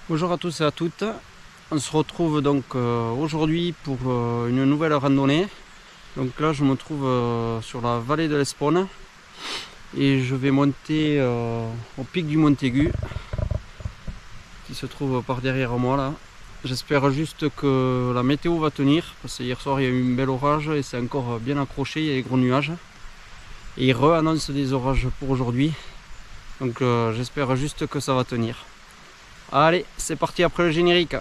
Bonjour à tous et à toutes, on se retrouve donc aujourd'hui pour une nouvelle randonnée. Donc là je me trouve sur la vallée de l'Espone et je vais monter au pic du Montaigu qui se trouve par derrière moi là. J'espère juste que la météo va tenir parce que hier soir il y a eu un bel orage et c'est encore bien accroché, il y a des gros nuages et il re-annonce des orages pour aujourd'hui, donc j'espère juste que ça va tenir. Allez, c'est parti après le générique.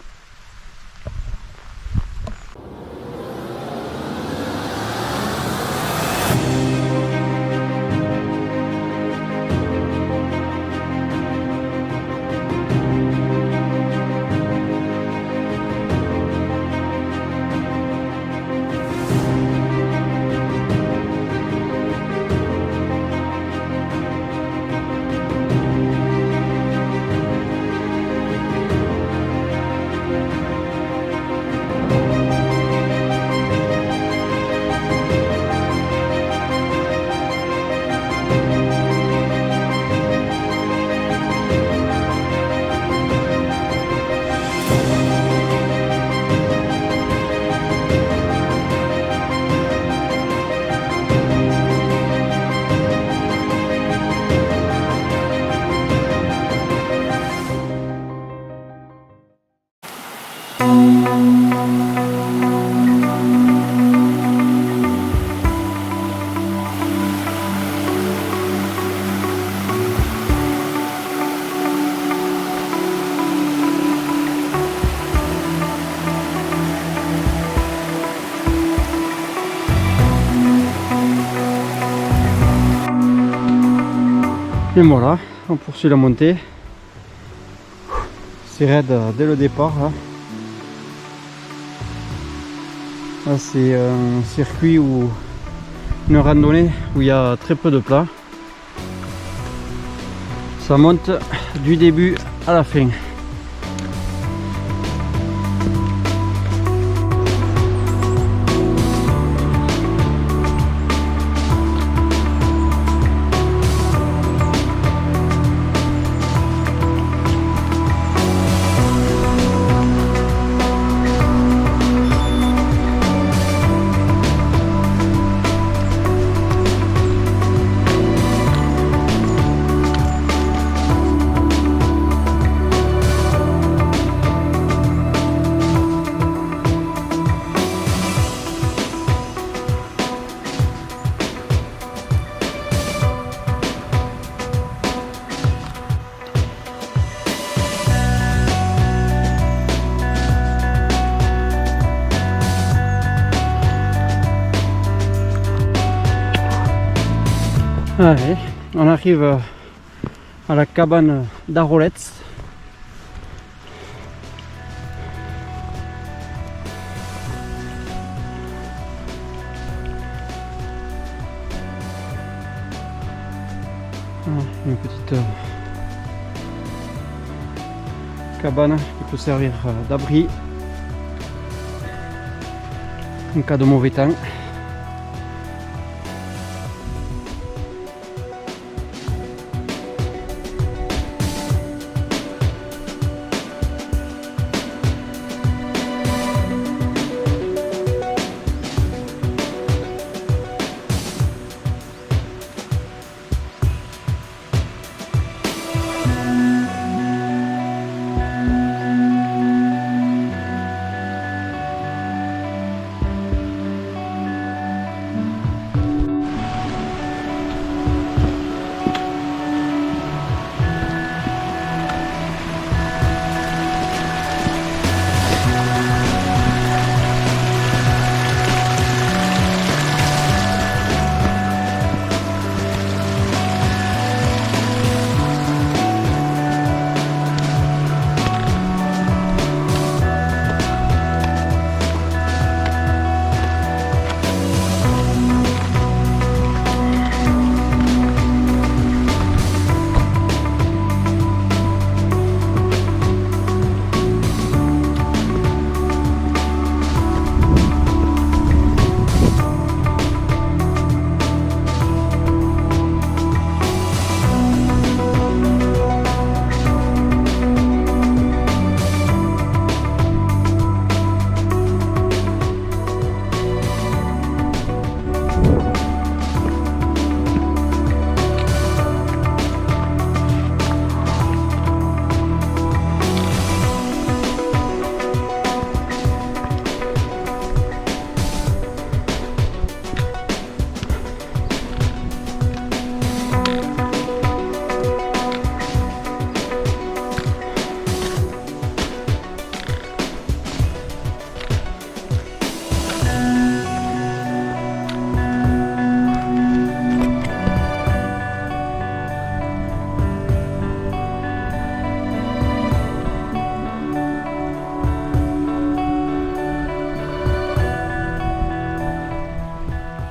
Et voilà, on poursuit la montée. C'est raide dès le départ. Là c'est un circuit ou une randonnée où il y a très peu de plats. Ça monte du début à la fin. Allez, on arrive à la cabane d'Arolets. Une petite cabane qui peut servir d'abri en cas de mauvais temps.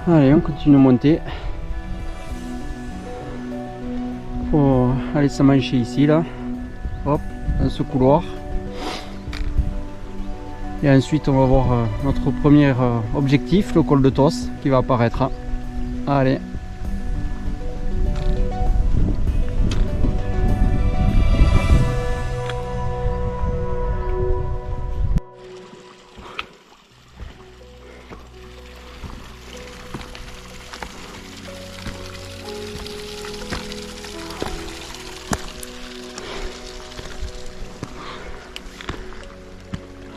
Allez, on continue de monter. Faut aller se mancher ici là. Hop, dans ce couloir. Et ensuite on va voir notre premier objectif, le col de Tos, qui va apparaître. Allez.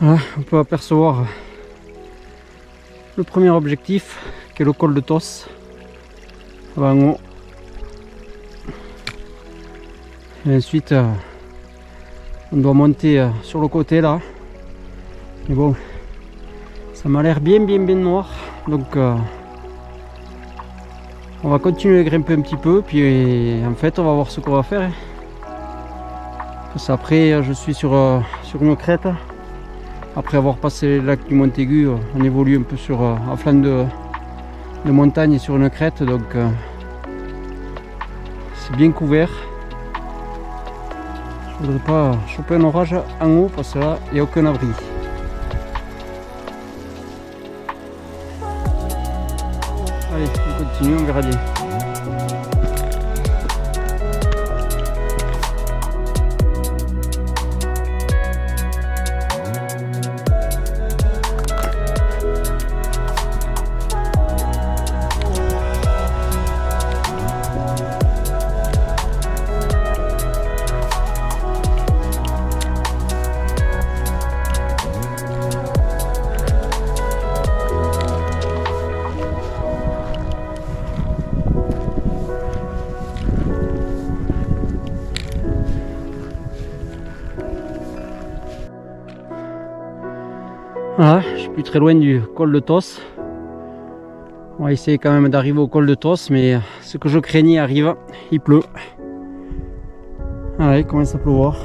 Voilà, on peut apercevoir le premier objectif qui est le col de Tos en haut. Et ensuite on doit monter sur le côté là. Mais bon, ça m'a l'air bien noir, donc on va continuer à grimper un petit peu, puis en fait on va voir ce qu'on va faire. Parce qu'après je suis sur une crête. Après avoir passé le lac du Montaigu, on évolue un peu sur un flanc de montagne et sur une crête, donc c'est bien couvert. Je voudrais pas choper un orage en haut parce que là il n'y a aucun abri. Allez, on continue, on verra bien. Voilà, je suis plus très loin du col de Tos. On va essayer quand même d'arriver au col de Tos, mais ce que je craignais arrive, il pleut. Allez, il commence à pleuvoir.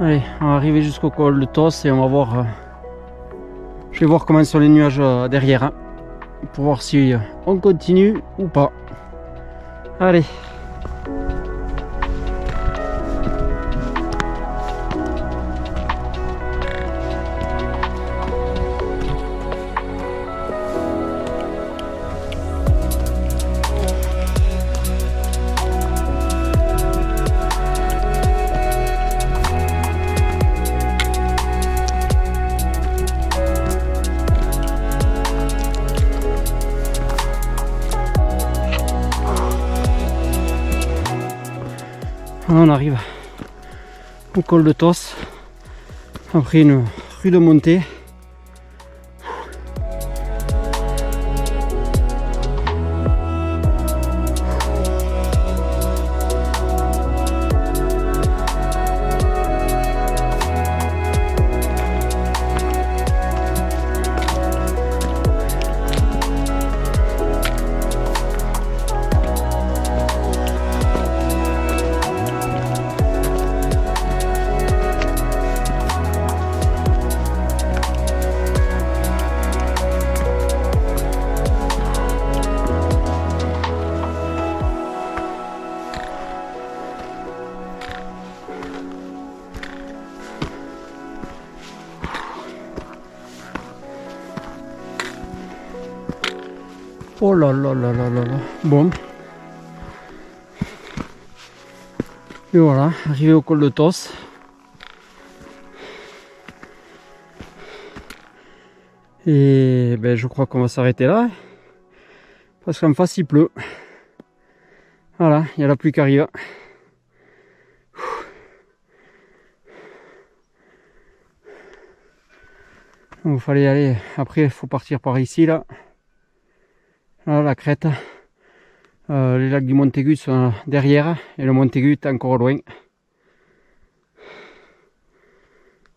Allez, on va arriver jusqu'au col de Tos et on va voir. Je vais voir comment sont les nuages derrière, hein, pour voir si on continue ou pas. Allez. On arrive au col de Tos après une rude montée. Oh là là là là là là. Bon. Et voilà, arrivé au col de Tos. Et ben, je crois qu'on va s'arrêter là. Parce qu'en face il pleut. Voilà, il y a la pluie qui arrive. Donc, il fallait aller. Après, il faut partir par ici là. Là, la crête. Les lacs du Montaigu sont derrière et le Montaigu est encore loin.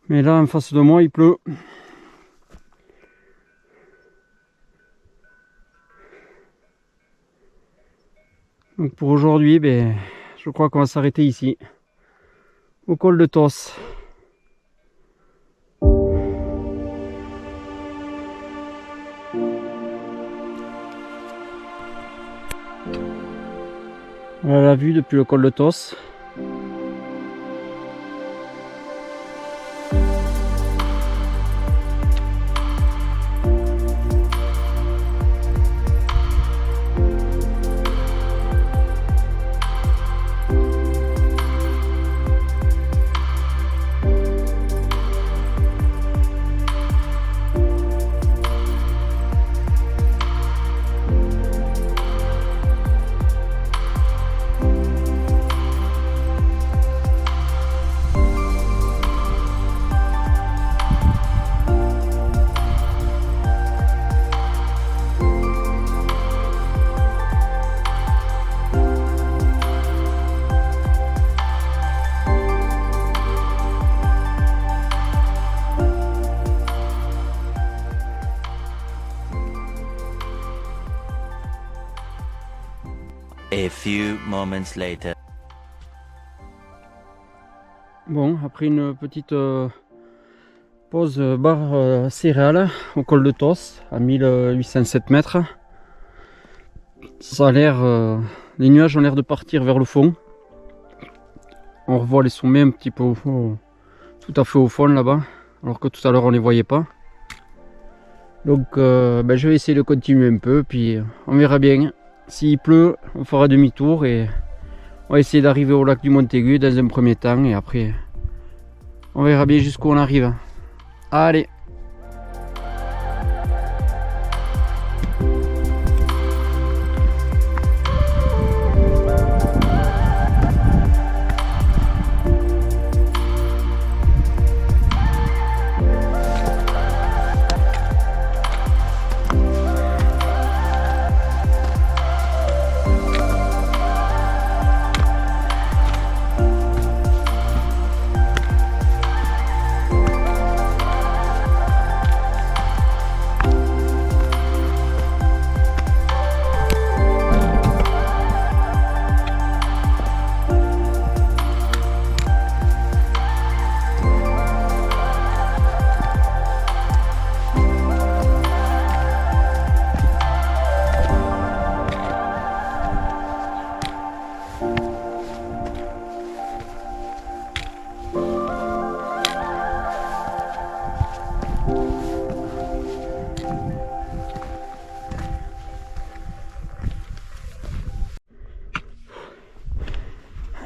Mais là en face de moi il pleut. Donc pour aujourd'hui, je crois qu'on va s'arrêter ici, au col de Tos. Voilà la vue depuis le col de Tos. A few moments later. Bon, après une petite pause bar céréales au col de Tos à 1807 mètres. Ça a l'air, les nuages ont l'air de partir vers le fond. On revoit les sommets un petit peu au fond, tout à fait au fond là-bas, alors que tout à l'heure on les voyait pas. Donc je vais essayer de continuer un peu, puis on verra bien. S'il pleut, on fera demi-tour et on va essayer d'arriver au lac du Montaigu dans un premier temps, et après on verra bien jusqu'où on arrive. Allez!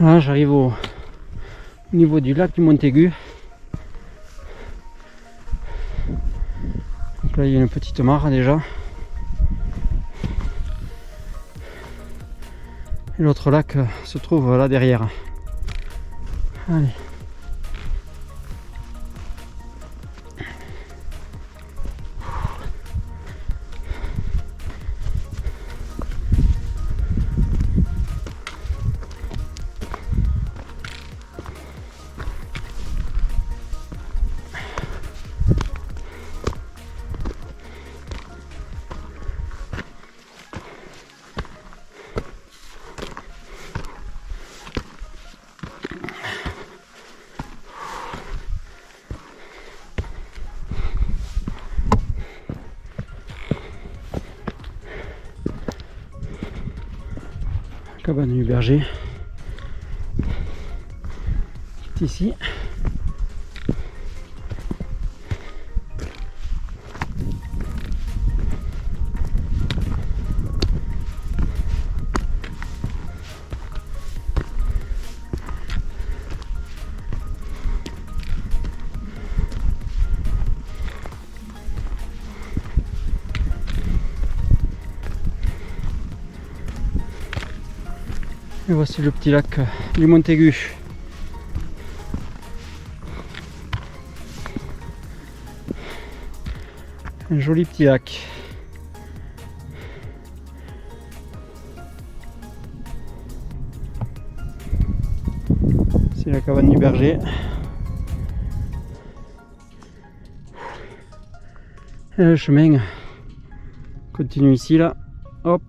Là, j'arrive au niveau du lac du Montaigu. Donc là, il y a une petite mare déjà. Et l'autre lac se trouve là derrière. Allez. Cabane du berger, c'est ici. Et voici le petit lac du Montaigu. Un joli petit lac. C'est la cabane du berger. Et le chemin continue ici là. Hop,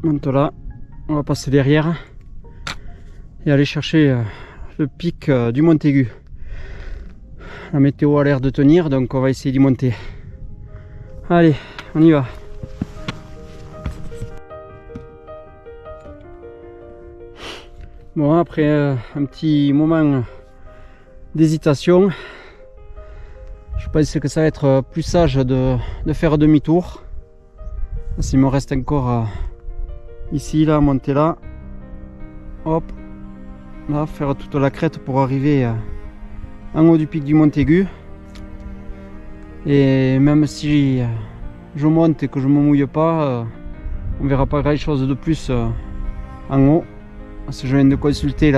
monte là. on va passer derrière et aller chercher le pic du Montaigu. La météo a l'air de tenir, donc on va essayer d'y monter. Allez, on y va. Bon, après un petit moment d'hésitation, je pense que ça va être plus sage de faire demi-tour. S'il me reste encore ici, là, monter là, hop, là, faire toute la crête pour arriver en haut du pic du Montaigu. Et même si je monte et que je ne me mouille pas, on verra pas grand chose de plus en haut. Parce que je viens de consulter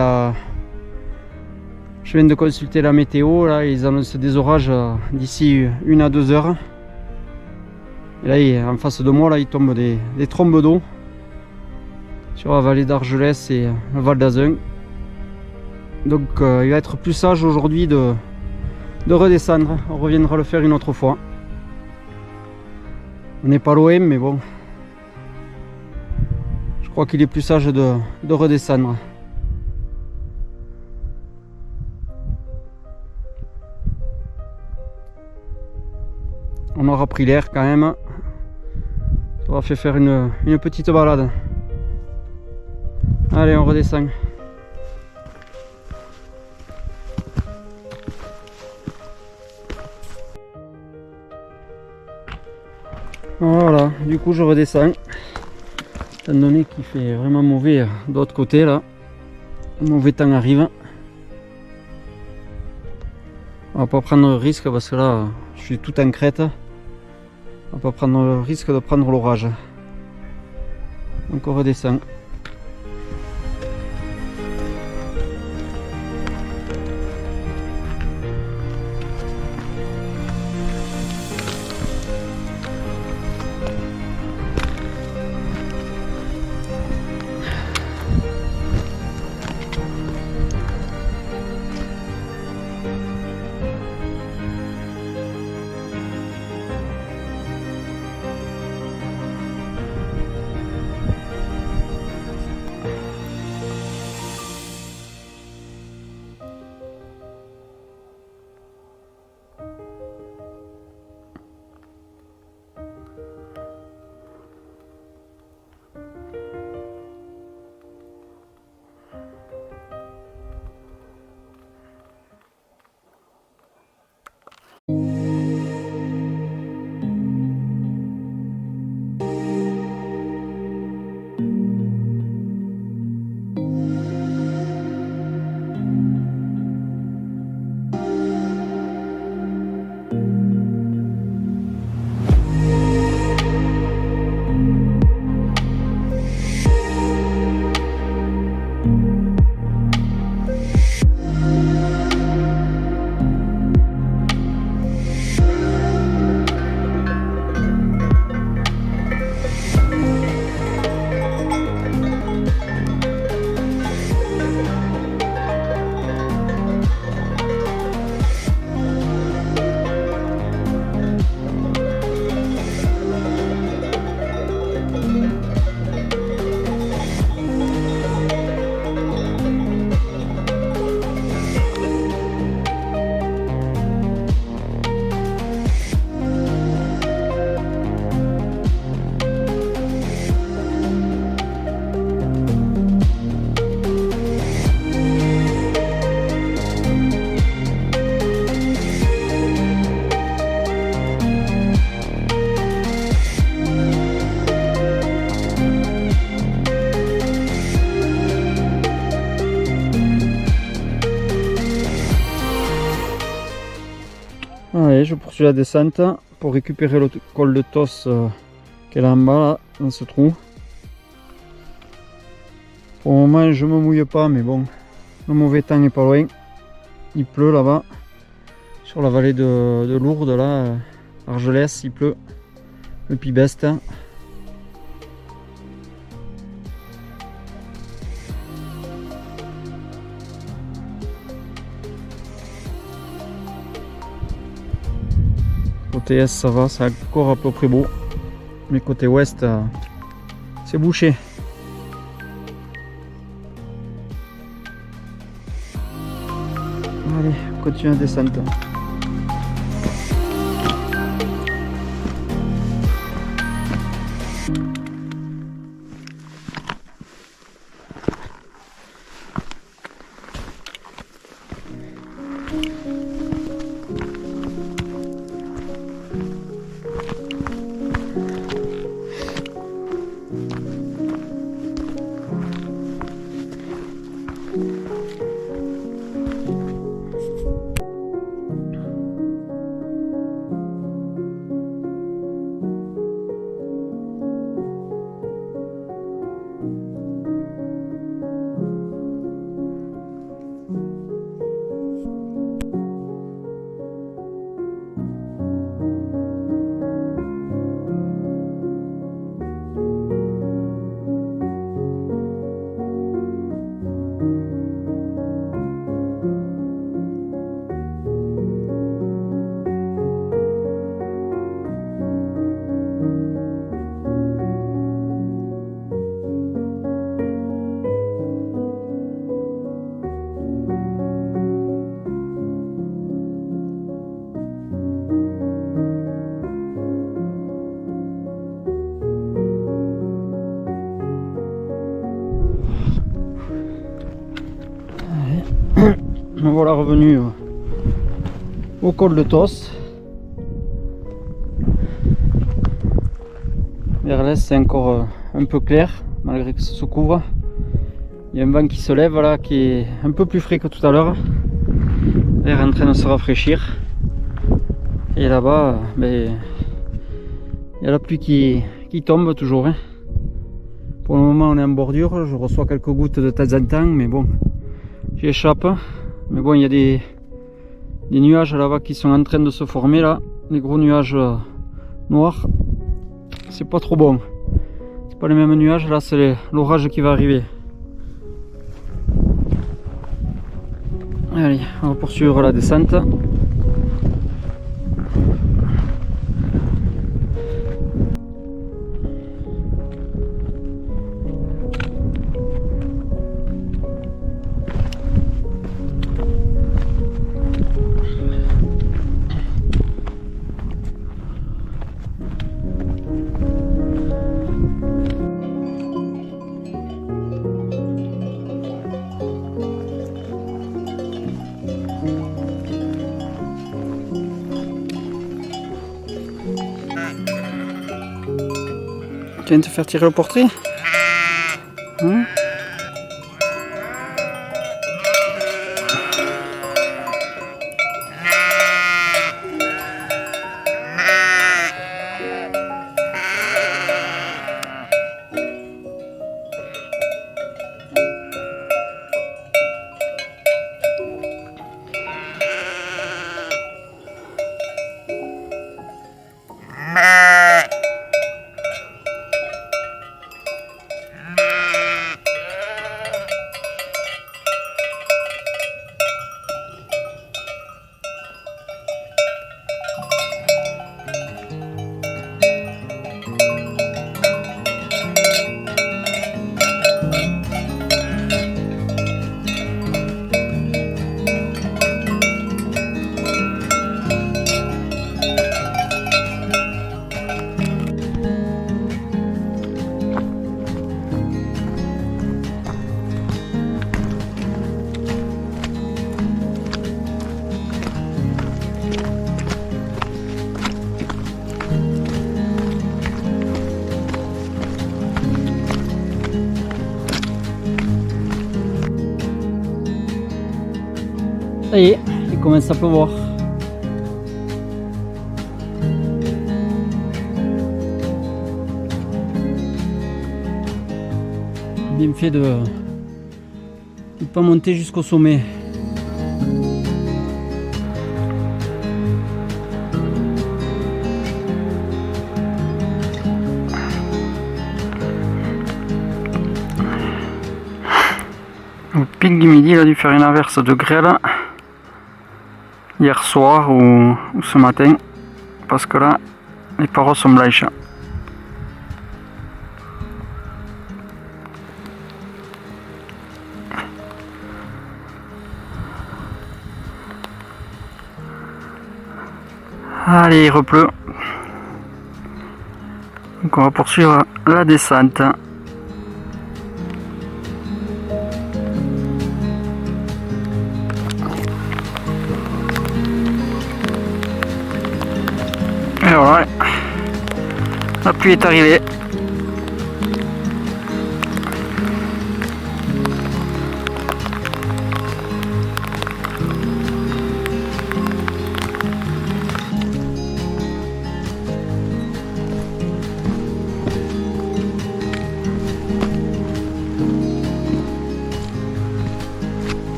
la météo, là ils annoncent des orages d'ici 1 à 2 heures. Et là en face de moi, là il tombe des trombes d'eau sur la vallée d'Argelès et le Val d'Azun. Donc il va être plus sage aujourd'hui de redescendre. On reviendra le faire une autre fois. On n'est pas loin, mais bon, je crois qu'il est plus sage de redescendre. On aura pris l'air quand même. Ça aura fait faire une petite balade. Allez, on redescend. Voilà, du coup je redescends. Étant donné qu'il fait vraiment mauvais de l'autre côté là. Le mauvais temps arrive. On va pas prendre le risque parce que là je suis tout en crête. On va pas prendre le risque de prendre l'orage. Donc on redescend. Allez, je poursuis la descente pour récupérer le col de Tos qui est là en bas, là, dans ce trou. Pour le moment, je me mouille pas, mais bon, le mauvais temps est pas loin. Il pleut là-bas, sur la vallée de Lourdes, là, Argelès, il pleut, le Pibest. Côté est ça va, c'est encore à peu près beau, mais côté ouest c'est bouché. Allez, on continue la descente. Me voilà revenu au col de Tos. Vers l'est c'est encore un peu clair malgré que ça se couvre. Il y a un vent qui se lève là qui est un peu plus frais que tout à l'heure. L'air est en train de se rafraîchir. Et là-bas, il y a la pluie qui tombe toujours. Hein. Pour le moment on est en bordure, je reçois quelques gouttes de temps en temps, mais bon, j'y échappe. Mais bon, il y a des nuages là-bas qui sont en train de se former là, des gros nuages noirs. C'est pas trop bon. C'est pas les mêmes nuages, là c'est l'orage qui va arriver. Allez, on va poursuivre la descente. Tu viens de te faire tirer le portrait? Hein? Ça y est, il commence à pleuvoir. Bien fait de ne pas monter jusqu'au sommet. Au pic du midi, il a dû faire une averse de grêle hier soir ou ce matin, parce que là, les parois sont blanches. Allez, il repleut. Donc on va poursuivre la descente. Et voilà, la pluie est arrivée.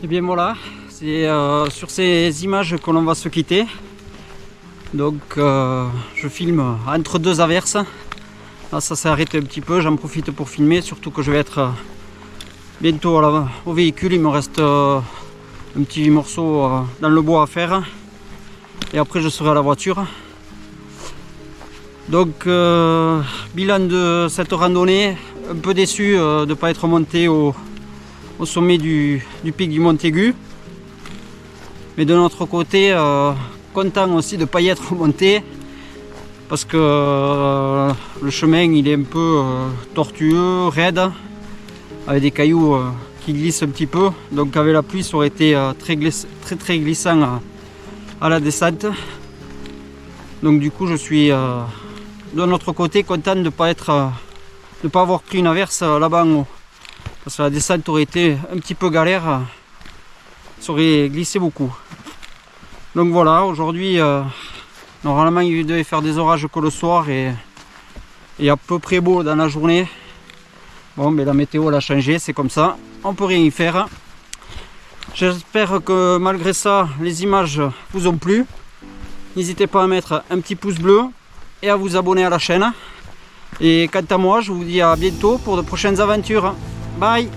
Et bien voilà, c'est sur ces images que l'on va se quitter. Donc je filme entre deux averses. Là ça s'est arrêté un petit peu, j'en profite pour filmer, surtout que je vais être bientôt au véhicule. Il me reste un petit morceau dans le bois à faire. Et après je serai à la voiture. Donc bilan de cette randonnée, un peu déçu de ne pas être monté au sommet du pic du Montaigu, mais de notre côté content aussi de ne pas y être monté parce que le chemin il est un peu tortueux, raide, avec des cailloux qui glissent un petit peu, donc avec la pluie ça aurait été très glissant à la descente. Donc du coup je suis de notre côté content de ne pas avoir pris une averse là-bas en haut. Parce que la descente aurait été un petit peu galère, ça aurait glissé beaucoup. Donc voilà, aujourd'hui, normalement il devait faire des orages que le soir et à peu près beau dans la journée. Bon, mais la météo elle a changé, c'est comme ça, on peut rien y faire. J'espère que malgré ça, les images vous ont plu. N'hésitez pas à mettre un petit pouce bleu et à vous abonner à la chaîne. Et quant à moi, je vous dis à bientôt pour de prochaines aventures. Bye!